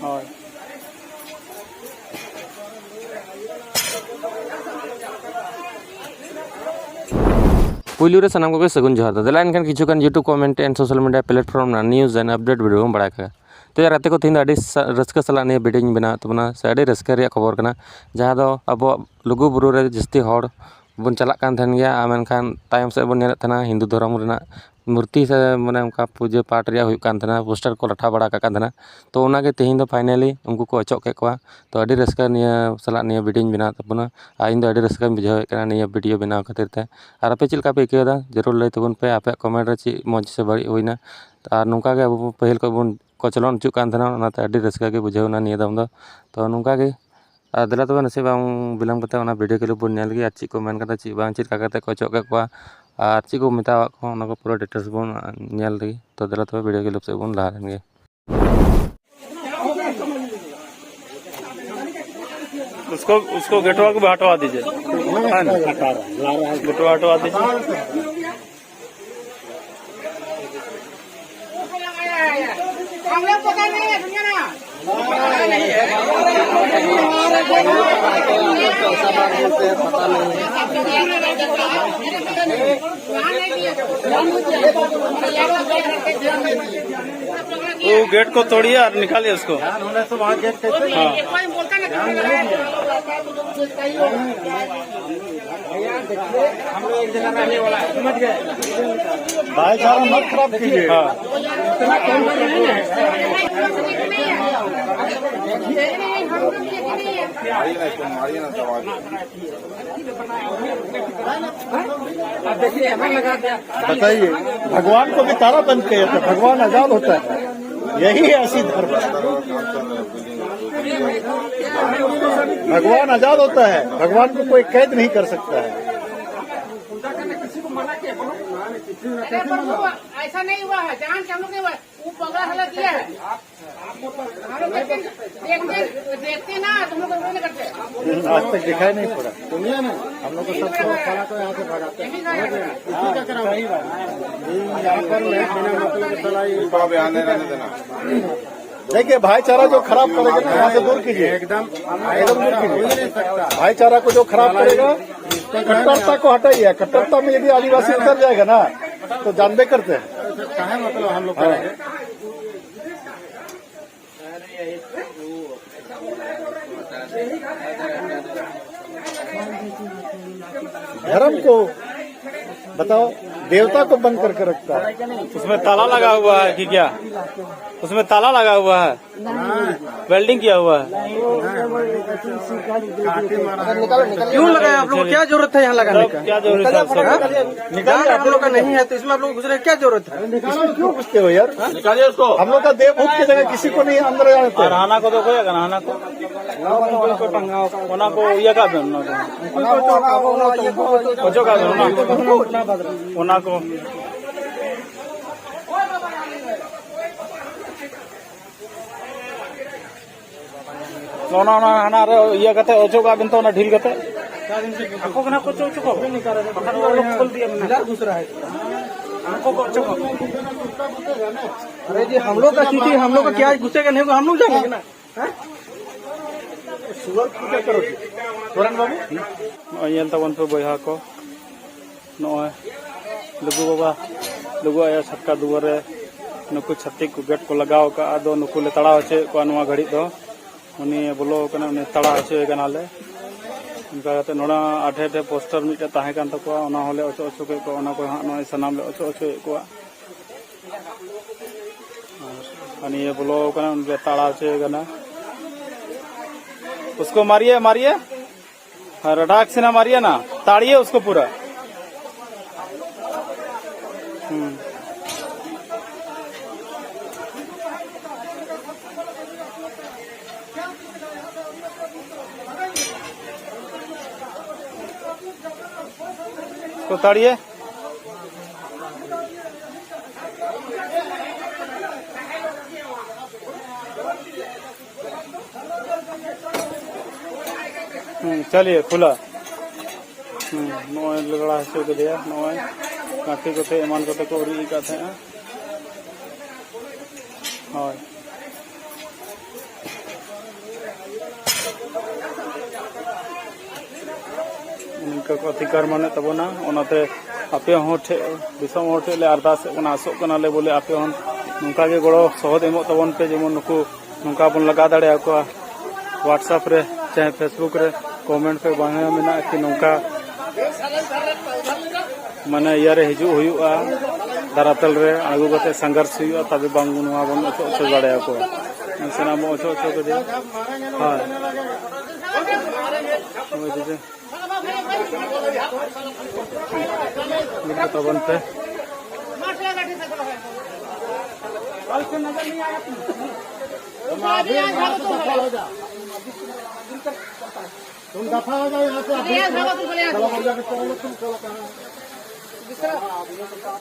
हाँ पुलू रे सामान को सगुन जोहार दला इनखान किचुकान YouTube comment and social media platform news and update video बड़ा का तो यार राते को तीन रस्क सला नहीं वीडियो बना तबना से अड़ी रस्क खबर करना जहाँ दो अब लुगु बुरु रे जस्ती हड़ बन चला कान थन गया मेनखान तायम से बन नेलत थना हिंदू धर्म रेना मूर्ति से माने उनका पूजा पाठ रे हुई कान थना पोस्टर को लठा बड़ा का थना तो उनागे तेहिं दो फाइनली उनको को अचोक के कोआ तो अड़ी रस्क निया सला निया वीडियो बना तबना इन दो अड़ी रस्क बुझाव करना निया वीडियो बनाव खातिर ते और आपे चिलका पे इकेदा जरूर लय तबन पे आपे कमेंट रे ची मौज से बड़ी होइना और नुका के अब पहल को बन को चलन चुक कान थना ओनाते अड़ी रस्क के बुझावना निया दम दो तो नुका के दला तब नसे बांग बिलम कते ओना वीडियो के बन नेल गे ची को मेन कते ची बांग चिलका कते को अचोक के कोआ और ची को मेतावा को ओना को पूरा डिटेल्स बन नेल रे तो दला तब वीडियो के से बन ला गे उसको गेटवा को हटवा दीजिए, गेटवा हटवा दीजिए। हम लोग पता नहीं है दुनिया ना वो गेट को तोड़िए और निकालिए उसको। हम लोग एक जगह रहने वाला है, समझ गए? भाईचारा मत खराब कीजिए। हाँ बताइए, भगवान को भी तारा बंद किया था, भगवान आजाद होता है, यही है असली धर्म। भगवान आजाद होता है, भगवान को कोई कैद नहीं कर सकता है। ऐसा नहीं हुआ है, जान के हम लोग ने वो पगला हल्ला किया है। हम लोग देखते ना, तुम लोग नहीं करते। आज तक दिखाई नहीं पड़ा दुनिया में। हम लोग को सब सारा तो यहाँ से भगाते हैं। देखिए, भाईचारा जो खराब करेगा ना, यहाँ से दूर कीजिए, एकदम दूर कीजिए। भाईचारा को जो खराब करेगा, कट्टरता को हटाइए। कट्टरता में यदि आदिवासी उतर जाएगा ना तो जानबे करते हैं। मतलब हम लोग धर्म को बताओ, देवता को बंद करके रखता है। उसमें ताला लगा हुआ है कि क्या? उसमें ताला लगा हुआ है, वेल्डिंग किया हुआ है। क्यों लगाया आप लोगों को? क्या जरूरत है यहाँ लगाने का? क्या जरूरत है? निकाल आप लोगों का नहीं है तो इसमें आप लोग घुसने क्या जरूरत है? इसमें क्यों घुसते हो यार? निकालिए उसको। हम लोग का देवभूत की जगह किसी को नहीं अंदर जाने देते। नहाना को तो कोई नहाना को ओना को ये का ओना को ओना हाना रे ये कते ओचोगा बिन तो ना ढील कते आंखों को ना को चोचो निकाल खोल दिया मिला दूसरा है आंखों को चोचो। अरे जी, हम लोग का सिटी, हम लोग का क्या घुसेगा नहीं, हम लोग जाएंगे ना। सुअर पूजा करोगे वरण बाबू? ये तबन पे बहा को नॉय लुगु बाबा लुगु आया छक्का दुआर रे नुकु छत्ती को गेट को लगाव का आदो नुकु ले तड़ा होचे को नवा घड़ी दो उनी बोलो कना उनी तड़ा होचे कनाले उनका ते नोड़ा आठे आठे पोस्टर मिटे ताहे कान तको ओना होले ओचो ओचो के को ओना को हा नय सनाम ले ओचो ओचो को अनि ये बोलो कना उनके तड़ा होचे कना उसको मारिए मारिए, रडाक से ना मारिए ना, ताड़िए उसको पूरा। उसको ताड़िए। चलिए खुला नॉय लगड़ा हसो के दिया नॉय काटी कोते एमान कोते को उरी का थे हां इनका को अधिकार माने तबना ओनाते आपे हो ठे दिसम हो ठे ले अरदास ओना आसोक कना ले बोले आपे हो नुका के गड़ो सहद एमो तबन पे जेमन नुकु नुका बन लगा दाड़े को व्हाट्सएप रे चाहे फेसबुक रे कमेंट पे बांगे मेना कि नुका माने यारे हिजु हुयुआ दारातल रे आगु गते संघर्ष हुयुआ तबे बांग नुवा बन ओचो दाड़े को सेना मो ओचो के दे हां तबन पे तुम दफा हो जाओ यहाँ से।